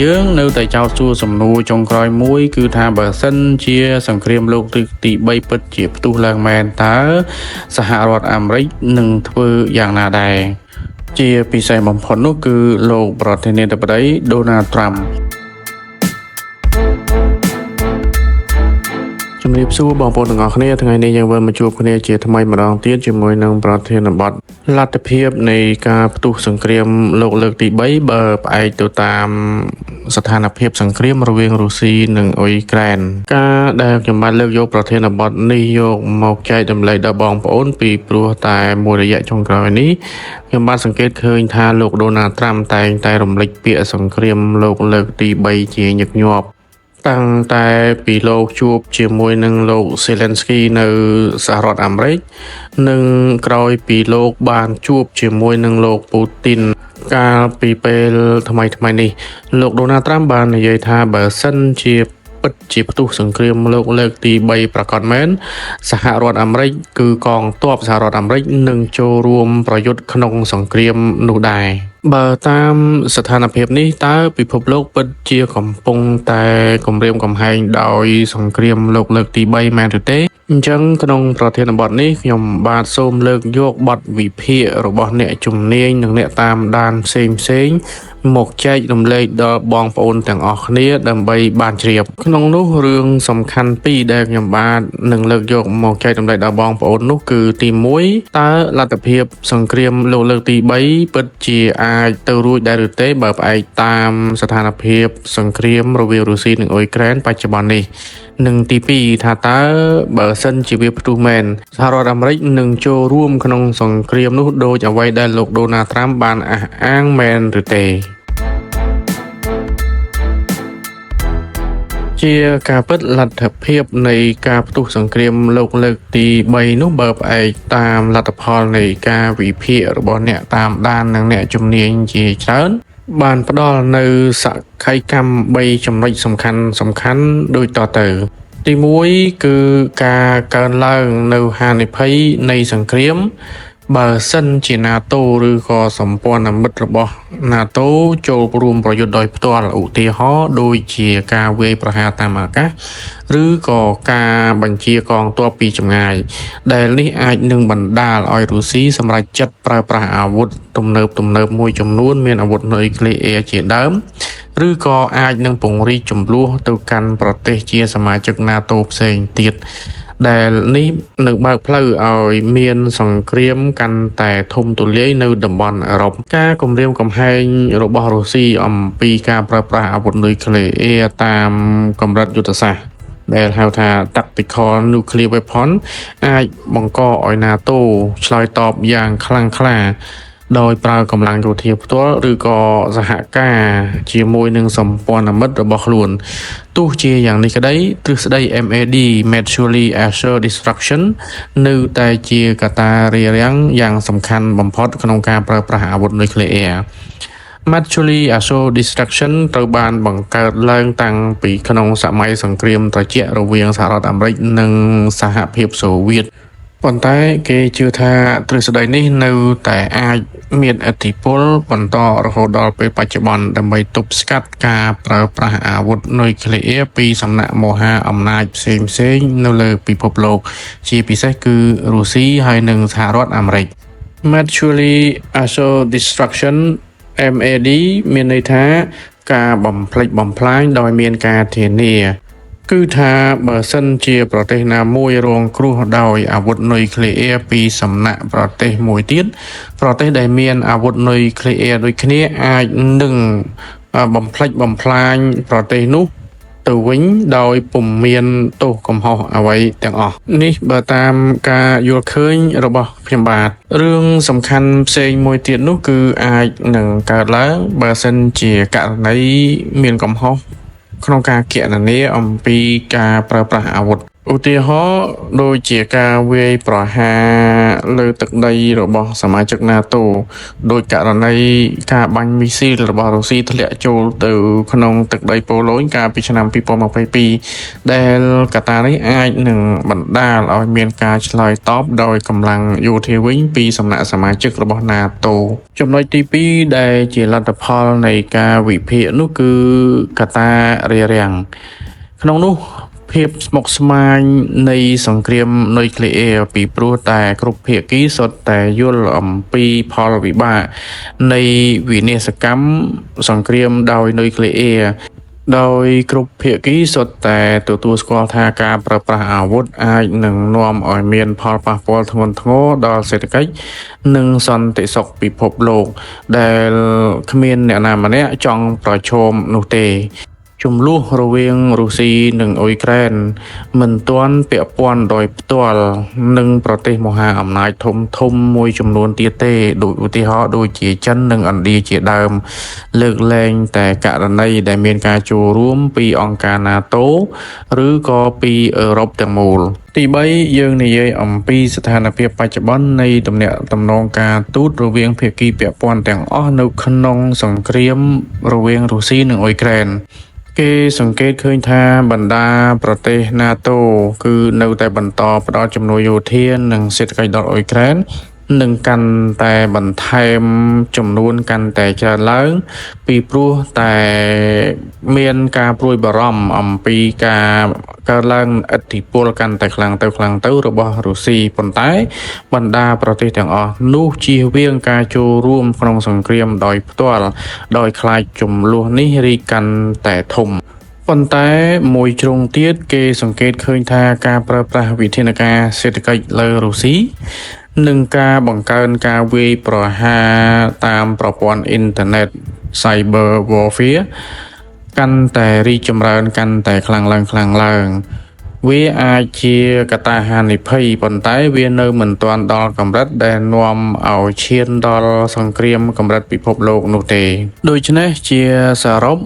យើងនៅតែចោទសួរសំណួរចុងក្រោយមួយគឺថាបើសិនជាសង្គ្រាមលោកទី3ពិតជាផ្ទុះឡើងមែនតើសហរដ្ឋអាមេរិកនឹងធ្វើយ៉ាងណាដែរជាពិសេសបំផុតនោះគឺលោកប្រធានាធិបតី Donald Trump ជំរាបសួរបងប្អូនទាំងអស់គ្នាថ្ងៃនេះយើងវិលមកជួបគ្នាជាថ្មីម្ដងទៀតជាមួយនឹងប្រធានបទលទ្ធភាពនៃការផ្ទុះសង្គ្រាមលោកលើកទី3បើផ្អែកទៅតាមស្ថានភាពសង្គ្រាមរវាងរុស្ស៊ីនិងអ៊ុយក្រែនការដែលខ្ញុំបានលើកយកប្រធានបទនេះយកមកចែករំលែកដល់បងប្អូនពីព្រោះតែមួយរយៈចុងក្រោយនេះខ្ញុំបានសង្កេតឃើញថាលោក Donald Trump តែងតែរំលេចពាក្យសង្គ្រាមលោកលើកទី3ជាញឹកញាប់តាំងតែពីលោកជួបជាមួយនឹងលោក Zelensky នៅសហរដ្ឋអាមេរិកនិងក្រោយពីលោកបានជួបជាមួយនឹងលោក Putin កាលពីពេលថ្មីនេះលោក Donald Trump បាននិយាយថាបើសិនជាពិតជាផ្ទុះសង្គ្រាមលោកលើកទី3ប្រកាសមែនសហរដ្ឋអាមេរិកគឺកងទ័ពសហរដ្ឋអាមេរិកនឹងចូលរួមប្រយុទ្ធក្នុងសង្គ្រាមនោះដែរបើតាមស្ថានភាពនេះតើពិភពលោកពិតជាកំពុងតែគំរាមកំហែងដោយសង្គ្រាមលោកលើកទី3មែនឬទេអញ្ចឹងក្នុងប្រធានបទនេះខ្ញុំបាទសូមលើកយកបទវិភាគរបស់អ្នកជំនាញនិងអ្នកតាមដានផ្សេងមកចែករំលែកដល់បងប្អូនទាំងអស់គ្នាដើម្បីបានជ្រាបក្នុងនោះរឿងសំខាន់ពីរដែលខ្ញុំបាទនឹងលើកយកមកចែករំលែកដល់បងប្អូននោះគឺទី1តើលទ្ធភាពសង្គ្រាមលោកលើកទី3ពិតជាអាចទៅរួចដែរឬទេបើផ្អែកតាមស្ថានភាពសង្គ្រាមរវាងរុស្ស៊ីនិងអ៊ុយក្រែនបច្ចុប្បន្ននេះនិងទី2ថាតើបើសិនជាវាផ្ទុះមែនសហរដ្ឋអាមេរិកនឹងចូលរួមក្នុងសង្គ្រាមនោះដោយអ្វីដែលលោក Donald Trump បានអះអាងមែនឬទេជាការពិតលទ្ធភាពនៃការផ្ទុះសង្គ្រាមលោកលើកទី3នោះបើផ្អែកតាមលទ្ធផលនៃការវិភាគរបស់អ្នកតាមដាននិងអ្នកជំនាញជាច្រើនបានផ្ដល់នៅសក្ខីកម្ម3ចំណុចសំខាន់ដូចតទៅទី1គឺការកើនឡើងនៅហានិភ័យនៃសង្គ្រាមបើសិនជា NATO ឬក៏សម្ព័ន្ធមិត្តរបស់ NATO ចូលរួមប្រយុទ្ធដោយផ្ទាល់ឧទាហរណ៍ដូចជាការវាយប្រហារតាមអាកាសឬក៏ការបញ្ជាកងទ័ពពីចម្ងាយដែលនេះអាចនឹងបណ្ដាលឲ្យរុស្ស៊ីសម្រេចចិត្តប្រើប្រាស់អាវុធទំនើបមួយចំនួនមានអាវុធនុយក្លេអ៊ែរជាដើមឬក៏អាចនឹងពង្រីកចំនួនទៅកាន់ប្រទេសជាសមាជិក NATO ផ្សេងទៀតដែលនេះនឹងបើកផ្លូវឲ្យមានសង្គ្រាមកាន់តែធំទូលាយនៅតំបន់អឺរ៉ុបការគំរាមកំហែងរបស់រុស្ស៊ីអំពីការប្រើប្រាស់អាវុធនុយក្លេអ៊ែរតាមកម្រិតយុទ្ធសាស្ត្រដែលហៅថា Tactical Nuclear Weapon អាចបង្កឲ្យ NATO ឆ្លើយតបយ៉ាងខ្លាំងក្លាដោយប្រើកម្លាំងយោធាផ្ទាល់ឬក៏សហការជាមួយនឹងសម្ព័ន្ធមិត្តរបស់ខ្លួនទោះជាយ៉ាងនេះក្តីទ្រឹស្ដី MAD Mutually Assured Destruction នៅតែជាកត្តារារាំងយ៉ាងសំខាន់បំផុតក្នុងការប្រើប្រាស់អាវុធនុយក្លេអ៊ែរMutually Assured Destruction ត្រូវបានបង្កើតឡើងតាំងពីក្នុងសម័យសង្គ្រាមត្រជាក់រវាងសហរដ្ឋអាមេរិកនិងសហភាពសូវៀតប៉ុន្តែគេជឿថាទ្រឹស្ដីនេះនៅតែអាចមានឥទ្ធិពលបន្តរហូតដល់ពេលបច្ចុប្បន្នដើម្បីទប់ស្កាត់ការប្រើប្រាស់អាវុធនុយក្លេអ៊ែរពីសំណាក់មហាអំណាចផ្សេងនៅលើពិភពលោកជាពិសេសគឺរុស្ស៊ីហើយនិងសហរដ្ឋអាមេរិក Mutually Assured Destruction MAD មានន័យថាការបំផ្លិចបំផ្លាញដោយមានការធានាគឺថាបើសិនជាប្រទេសណាមួយរងគ្រោះដោយអាវុធនុយក្លេអ៊ែរពីសំណាក់ប្រទេសមួយទៀតប្រទេសដែលមានអាវុធនុយក្លេអ៊ែរដូចគ្នាអាចនឹងបំផ្លិចបំផ្លាញប្រទេសនោះទៅវិញដោយពុំមានទោសកំហុសអ្វីទាំងអស់នេះបើតាមការយល់ឃើញរបស់ខ្ញុំបាទរឿងសំខាន់ផ្សេងមួយទៀតនោះគឺអាចនឹងកើតឡើងបើសិនជាករណីមានកំហុសក្នុងការគណនាអំពីការប្រើប្រាស់អាវុធ ឧទាហរណ៍ដូចជាការវាយប្រហារលើទឹកដីរបស់សមាជិក NATO ដោយករណីការបាញ់មីស៊ីលរបស់រុស្ស៊ីធ្លាក់ចូលទៅក្នុងទឹកដីប៉ូឡូញកាលពីឆ្នាំ2022ដែលកត្តានេះអាចនឹងបណ្ដាលឲ្យមានការឆ្លើយតបដោយកម្លាំងយោធាវិញពីសំណាក់សមាជិករបស់ NATO ចំណុចទី2ដែលជាលទ្ធផលនៃការវិភាគនោះគឺកត្តារារាំងក្នុងនោះភាពស្មុគស្មាញនៃសង្គ្រាមនុយក្លេអ៊ែរពីព្រោះតែគ្រប់ភាគីសុទ្ធតែយល់អំពីផលវិបាកនៃវិនាសកម្មសង្គ្រាមដោយនុយក្លេអ៊ែរដោយគ្រប់ភាគីសុទ្ធតែទទួលស្គាល់ថាការប្រើប្រាស់អាវុធអាចនឹងនាំឲ្យមានផលប៉ះពាល់ធ្ងន់ធ្ងរដល់សេដ្ឋកិច្ចនិងសន្តិសុខពិភពលោកដែលគ្មានអ្នកណាម្នាក់ចង់ប្រឈមនោះទេជម្លោះរវាងរុស្ស៊ីនិងអ៊ុយក្រែនមិនទាន់ពាក់ព័ន្ធដោយផ្ទាល់នឹងប្រទេសមហាអំណាចធំមួយចំនួនទៀតទេដូចឧទាហរណ៍ដូចជាចិននិងឥណ្ឌាជាដើមលើកលែងតែករណីដែលមានការចូលរួមពីអង្គការ NATO ឬក៏ពីអឺរ៉ុបទាំងមូលទី3យើងនិយាយអំពីស្ថានភាពបច្ចុប្បន្ននៃទំនាក់ទំនងការទូតរវាងភាគីពាក់ព័ន្ធទាំងអស់នៅក្នុងសង្គ្រាមរវាងរុស្ស៊ីនិងអ៊ុយក្រែនគេសង្កេតឃើញថាបណ្ដាប្រទេស NATO គឺនៅតែបន្តផ្ដល់ជំនួយយោធានិងសេដ្ឋកិច្ចដល់អ៊ុយក្រែននឹងកាន់តែបន្ថែមចំនួនកាន់តែច្រើនឡើងពីព្រោះតែមានការព្រួយបារម្ភអំពីការកើនឡើងឥទ្ធិពលកាន់តែខ្លាំងទៅរបស់រុស្ស៊ីប៉ុន្តែបណ្ដាប្រទេសទាំងអស់នោះជៀសវាងការចូលរួមក្នុងសង្គ្រាមដោយផ្ទាល់ដោយខ្លាចចំនួននេះរីកកាន់តែធំប៉ុន្តែមួយជ្រុងទៀតគេសង្កេតឃើញថាការប្រើប្រាស់វិធានការសេដ្ឋកិច្ចលើរុស្ស៊ីនិងការបង្កើនការវាយប្រហារតាមប្រព័ន្ធអ៊ីនធឺណិត Cyber Warfare កាន់តែរីកចម្រើនកាន់តែខ្លាំងឡើងវាអាចជាកត្តាហានិភ័យប៉ុន្តែវានៅមិនទាន់ដល់កម្រិតដែលនាំឲ្យឈានដល់សង្គ្រាមកម្រិតពិភពលោកនោះទេដូច្នេះជាសរុប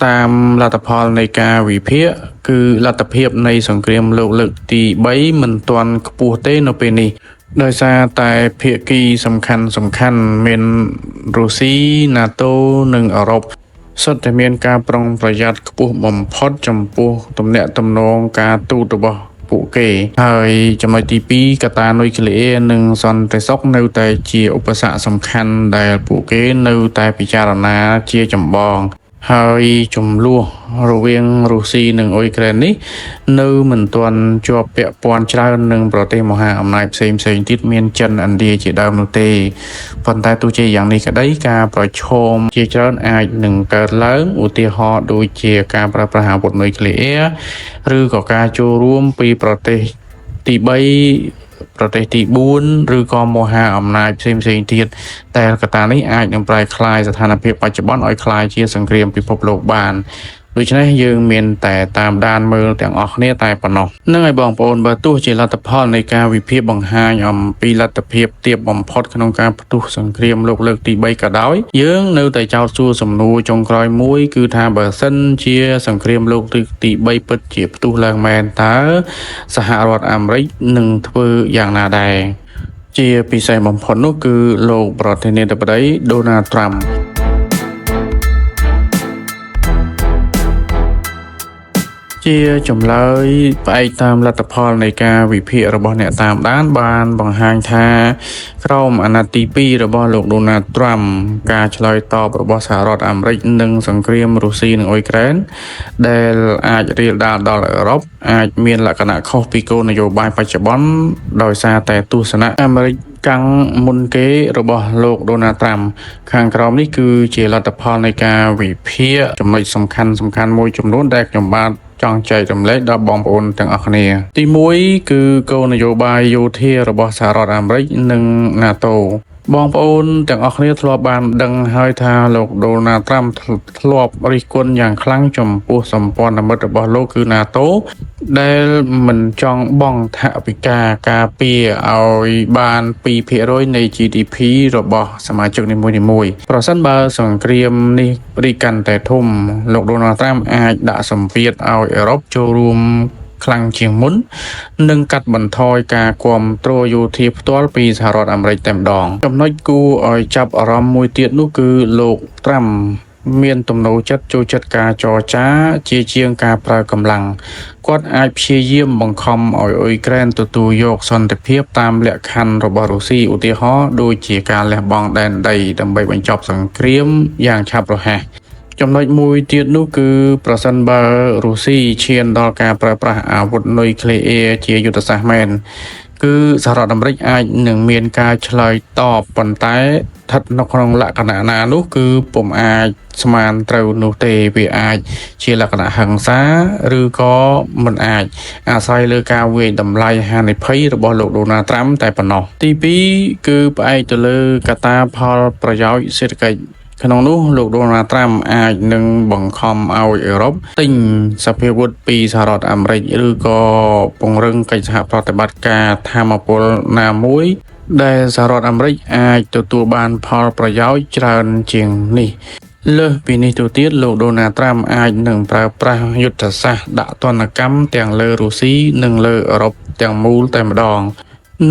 តាមលទ្ធផលនៃការវិភាគគឺលទ្ធភាពនៃសង្គ្រាមលោកលើកទី3មិនទាន់ខ្ពស់ទេនៅពេលនេះដោយសារតែភាគីសំខាន់មានរុស្ស៊ី NATO និងអឺរ៉ុបសុទ្ធតែមានការប្រុងប្រយ័ត្នខ្ពស់បំផុតចំពោះទំនាក់ទំនងការទូតរបស់ពួកគេហើយចំណុចទី2កត្តានុយក្លេអ៊ែរនិងសន្តិសុខនៅតែជាឧបសគ្គសំខាន់ដែលពួកគេនៅតែពិចារណាជាចម្បងហើយចំនួនរវាងរុស្ស៊ីនិងអ៊ុយក្រែននេះនៅមិនទាន់ជាប់ពាក់ព័ន្ធច្រើននឹងប្រទេសមហាអំណាចផ្សេងទៀតមានចិនឥណ្ឌាជាដើមនោះទេប៉ុន្តែទោះជាយ៉ាងនេះក្តីការប្រឈមជាច្រើនអាចនឹងកើតឡើងឧទាហរណ៍ដូចជាការប្រើប្រាស់អាវុធនុយក្លេអ៊ែរឬក៏ការចូលរួមពីប្រទេសទី3ប្រទេសទី4ឬក៏មហាអំណាចផ្សេងទៀតតែកត្តានេះអាចនឹងប្រែក្លាយស្ថានភាពបច្ចុប្បន្នឲ្យក្លាយជាសង្គ្រាមពិភពលោកបានដូច្នេះយើងមានតែតាមដានមើលទាំងអស់គ្នាតែប៉ុណ្ណោះនឹងឲ្យបងប្អូនបើទោះជាលទ្ធផលនៃការវិភាគបង្ហាញអំពីលទ្ធភាពទាបបំផុតក្នុងការផ្ទុះសង្គ្រាមលោកលើកទី3ក៏ដោយយើងនៅតែចោទសួរសំណួរចុងក្រោយមួយគឺថាបើសិនជាសង្គ្រាមលោកលើកទី3ពិតជាផ្ទុះឡើងមែនតើសហរដ្ឋអាមេរិកនឹងធ្វើយ៉ាងណាដែរជាពិសេសបំផុតនោះគឺលោកប្រធានាធិបតី Donald Trumpជាចម្លើយផ្អែកតាមលទ្ធផលនៃការវិភាគរបស់អ្នកតាមដានបានបង្ហាញថាក្រោមអាណត្តិទី2របស់លោក Donald Trump ការឆ្លើយតបរបស់សហរដ្ឋអាមេរិកនឹងសង្គ្រាមរុស្ស៊ីនិងអ៊ុយក្រែនដែលអាចរាលដាលដល់អឺរ៉ុបអាចមានលក្ខណៈខុសពីគោលនយោបាយបច្ចុប្បន្នដោយសារតែទស្សនៈអាមេរិកកាំងមុនគេរបស់លោក Donald Trump ខាងក្រោមនេះគឺជាលទ្ធផលនៃការវិភាគចំណុចសំខាន់មួយចំនួនដែលខ្ញុំបានចង់ចែករំលែកដល់បងប្អូនទាំងអស់គ្នាទី1គឺគោលនយោបាយយោធារបស់សហរដ្ឋអាមេរិកនិង NATO បងប្អូនទាំងអស់គ្នាធ្លាប់បានដឹងហើយថាលោក Donald Trump ធ្លាប់រិះគន់យ៉ាងខ្លាំងចំពោះសម្ព័ន្ធមិត្តរបស់លោកគឺ NATO ដែលមិនចង់បង់ថវិកាការពារឲ្យបាន 2% នៃ GDP របស់សមាជិកនីមួយៗប្រសិនបើសង្គ្រាមនេះរីកកាន់តែធំលោក Donald Trump អាចដាក់សម្ពាធឲ្យអឺរ៉ុបចូលរួម ខ្លាំងជាងមុននិងកាត់បន្ថយការគាំទ្រយោធាផ្ទាល់ពីសហរដ្ឋអាមេរិកតែម្ដងចំណុចគួរឲ្យចាប់អារម្មណ៍មួយទៀតនោះគឺលោកត្រាំមានទំនោរចិត្តចូលចិត្តការចរចាជាជាងការប្រើកម្លាំងគាត់អាចព្យាយាមបង្ខំឲ្យអ៊ុយក្រែនទទួលយកសន្តិភាពតាមលក្ខខណ្ឌរបស់រុស្ស៊ីឧទាហរណ៍ដូចជាការលះបង់ដែនដីដើម្បីបញ្ចប់សង្គ្រាមយ៉ាងឆាប់រហ័សចំណុចមួយទៀតនោះគឺប្រសិនបើរុស្ស៊ីឈានដល់ការប្រើប្រាស់អាវុធនុយក្លេអ៊ែរជាយុទ្ធសាស្ត្រមែនគឺសហរដ្ឋអាមេរិកអាចនឹងមានការឆ្លើយតបប៉ុន្តែស្ថិតនៅក្នុងលក្ខណៈណានោះគឺពុំអាចស្មានត្រូវនោះទេវាអាចជាលក្ខណៈហិង្សាឬក៏មិនអាចអាស្រ័យលើការវាយតម្លៃហានិភ័យរបស់លោកដូណាល់ត្រាំតែប៉ុណ្ណោះទី2គឺផ្អែកទៅលើកត្តាផលប្រយោជន៍សេដ្ឋកិច្ចក្នុងនោះលោកដូណាល់ត្រាំអាចនឹងបង្ខំឲ្យអឺរ៉ុបទិញសភាវុធពីសហរដ្ឋអាមេរិកឬក៏ពង្រឹងកិច្ចសហប្រតិបត្តិការថាមពលណាមួយដែលសហរដ្ឋអាមេរិកអាចទទួលបានផលប្រយោជន៍ច្រើនជាងនេះលើសពីនេះទៅទៀតលោកដូណាល់ត្រាំអាចនឹងប្រើប្រាស់យុទ្ធសាស្ត្រដាក់ទណ្ឌកម្មទាំងលើរុស្ស៊ីនិងលើអឺរ៉ុបទាំងមូលតែម្ដង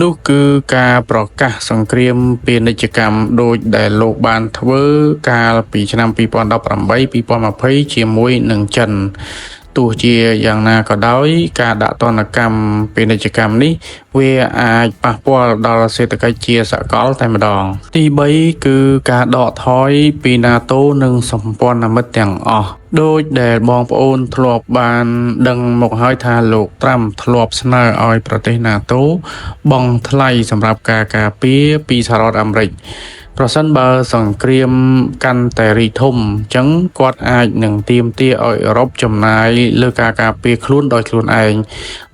នោះគឺការប្រកាសសង្គ្រាមពាណិជ្ជកម្មដូចដែលលោកបានធ្វើកាលពីឆ្នាំ2018-2020ជាមួយនឹងចិនទោះជាយ៉ាងណាក៏ដោយការដាក់ទណ្ឌកម្មពាណិជ្ជកម្មនេះវាអាចប៉ះពាល់ដល់សេដ្ឋកិច្ចជាសកលតែម្ដងទី3គឺការដកថយពី NATO និងសម្ព័ន្ធមិត្តទាំងអស់ដោយដែលបងប្អូនធ្លាប់បានដឹងមកហើយថាលោកត្រាំធ្លាប់ស្នើឲ្យប្រទេស NATO បង់ថ្លៃសម្រាប់ការការពារពីសហរដ្ឋអាមេរិកប្រសិនបើសង្គ្រាមកាន់តែរីកធំអញ្ចឹងគាត់អាចនឹងទាមទារឲ្យអឺរ៉ុបចំណាយលើការការពារខ្លួនដោយខ្លួនឯង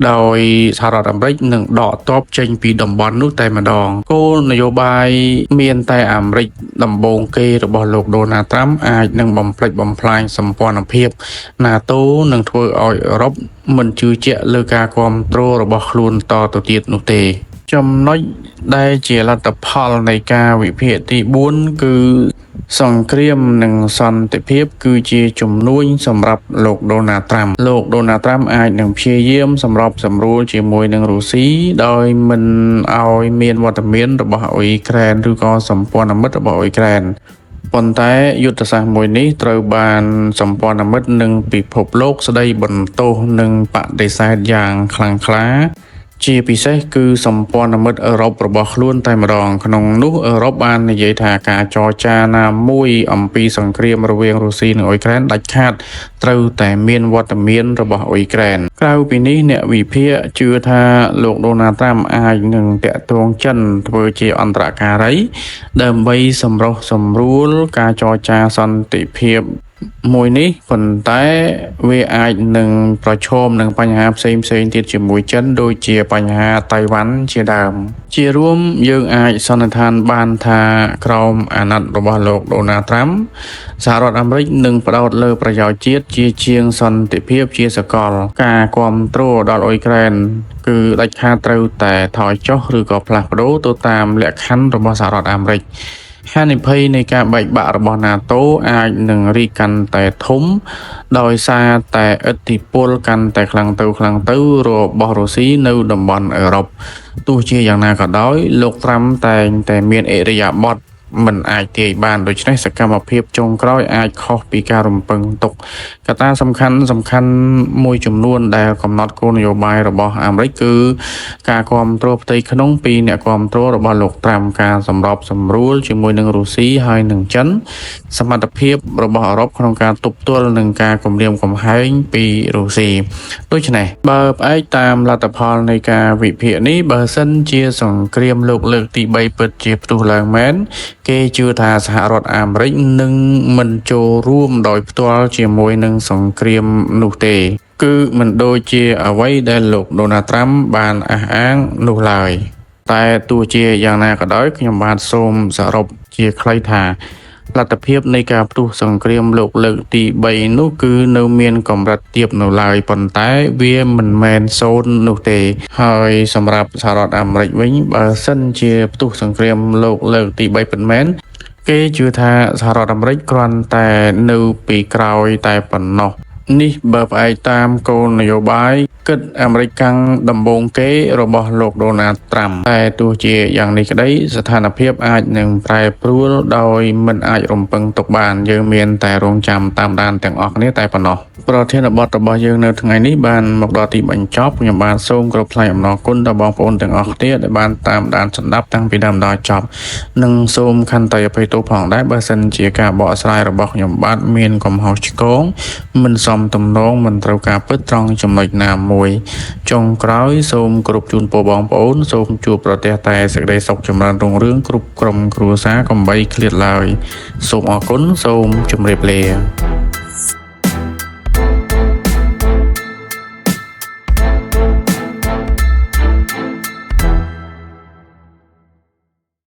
ដោយសហរដ្ឋអាមេរិកនឹងដកទ័ពចេញពីតំបន់នោះតែម្ដងគោលនយោបាយមានតែអាមេរិកដំបូងគេរបស់លោកដូណាល់ត្រាំអាចនឹងបំផ្លិចបំផ្លាញសម្ព័ន្ធភាព NATO នឹងធ្វើឲ្យអឺរ៉ុបមិនជឿជាក់លើការគាំទ្ររបស់ខ្លួនតទៅទៀតនោះទេចំណុចដែលជាលទ្ធផលនៃការវិភាគទី4គឺសង្គ្រាមនិងសន្តិភាពគឺជាជំនួយសម្រាប់លោកដូណាល់ត្រាំលោកដូណាល់ត្រាំអាចនឹងព្យាយាមសម្របសម្រួលជាមួយនឹងរុស្ស៊ីដោយមិនឲ្យមានវត្តមានរបស់អ៊ុយក្រែនឬក៏សម្ព័ន្ធមិត្តរបស់អ៊ុយក្រែនប៉ុន្តែយុទ្ធសាស្ត្រមួយនេះត្រូវបានសម្ព័ន្ធមិត្តនិងពិភពលោកស្ដីបន្ទោសនិងបដិសេធយ៉ាងខ្លាំងក្លាជាពិសេសគឺសម្ព័ន្ធមិត្តអឺរ៉ុបរបស់ខ្លួនតែម្ដងក្នុងនោះអឺរ៉ុបបាននិយាយថាការចរចាណាមួយអំពីសង្គ្រាមរវាងរុស្ស៊ីនិងអ៊ុយក្រែនដាច់ខាតត្រូវតែមានវត្តមានរបស់អ៊ុយក្រែនក្រៅពីនេះអ្នកវិភាគជឿថាលោកដូណាល់ត្រាំអាចនឹងតាក់ទងចិនធ្វើជាអន្តរការីដើម្បីសម្រុះសម្រួលការចរចាសន្តិភាពមួយនេះប៉ុន្តែវាអាចនឹងប្រឈមនឹងបញ្ហាផ្សេងទៀតជាមួយចិនដូចជាបញ្ហាតៃវ៉ាន់ជាដើមជារួមយើងអាចសន្និដ្ឋានបានថាក្រោមអាណត្តិរបស់លោកដូណាល់ត្រាំសហរដ្ឋអាមេរិកនឹងផ្ដោតលើប្រយោជន៍ជាតិជាជាងសន្តិភាពជាសកលការគាំទ្រដល់អ៊ុយក្រែនគឺដាច់ខាតត្រូវតែថយចុះឬក៏ផ្លាស់ប្ដូរទៅតាមលក្ខខណ្ឌរបស់សហរដ្ឋអាមេរិកហានិភ័យនៃការបែកបាក់របស់ NATO អាចនឹងរីកកាន់តែធំដោយសារតែឥទ្ធិពលកាន់តែខ្លាំងទៅរបស់រុស្ស៊ីនៅតំបន់អឺរ៉ុបទោះជាយ៉ាងណាក៏ដោយលោកត្រាំតែងតែមានឥរិយាបថមិនអាចទាយបានដូច្នេះសកម្មភាពចុងក្រោយអាចខុសពីការរំពឹងទុកកត្តាសំខាន់មួយចំនួនដែលកំណត់គោលនយោបាយរបស់អាមេរិកគឺការគាំទ្រផ្ទៃក្នុងពីអ្នកគាំទ្ររបស់លោកត្រាំការសម្របសម្រួលជាមួយនឹងរុស្ស៊ីហើយនឹងចិនសមត្ថភាពរបស់អឺរ៉ុបក្នុងការទប់ទល់នឹងការគំរាមកំហែងពីរុស្ស៊ីដូច្នេះបើផ្អែកតាមលទ្ធផលនៃការវិភាគនេះបើសិនជាសង្គ្រាមលោកលើកទី3ពិតជាផ្ទុះឡើងមែនគេជឿថាសហរដ្ឋអាមេរិកនឹងមិនចូលរួមដោយផ្ទាល់ជាមួយនឹងសង្គ្រាមនោះទេគឺមិនដូចជាអ្វីដែលលោកដូណាល់ត្រាំបានអះអាងនោះឡើយតែទោះជាយ៉ាងណាក៏ដោយខ្ញុំបាទសូមសរុបជាខ្លីថាលទ្ធភាពនៃការផ្ទុះសង្គ្រាមលោកលើកទី3នោះគឺនៅមានកម្រិតទាបនៅឡើយប៉ុន្តែវាមិនមែនសូន្យនោះទេហើយសម្រាប់សហរដ្ឋអាមេរិកវិញបើសិនជាផ្ទុះសង្គ្រាមលោកលើកទី3ពិតមែនគេជឿថាសហរដ្ឋអាមេរិកគ្រាន់តែនៅពីក្រោយតែប៉ុណ្ណោះ នេះបើផ្អែកតាមគោលនយោបាយគិតអាមេរិកកាំងដំបូងគេរបស់លោកដូណាល់ត្រាំតែទោះជាយ៉ាងនេះក្តីស្ថានភាពអាចនឹងប្រែប្រួលដោយមិនអាចរំពឹងទុកបានយើងមានតែរងចាំតាមដានទាំងអស់គ្នាតែប៉ុណ្ណោះប្រធានបទរបស់យើងនៅថ្ងៃនេះបានមកដល់ទីបញ្ចប់ខ្ញុំបាទសូមគោរពថ្លែងអំណរគុណដល់បងប្អូនទាំងអស់គ្នាដែលបានតាមដានស្ដាប់តាំងពីដើមដល់ចប់និងសូមខន្តីអភ័យទោសផងដែរបើសិនជាការបកស្រាយរបស់ខ្ញុំបាទមានកំហុសឆ្គងមិនសមទំនងមិនត្រូវការពិតត្រង់ចំណុចណាមួយចុងក្រោយសូមគោរពជូនពរបងប្អូនសូមជួបប្រទះតែសេចក្តីសុខចម្រើនរុងរឿងគ្រប់ក្រុមគ្រួសារកុំបីឃ្លាតឡើយសូមអរគុណសូមជម្រាបលា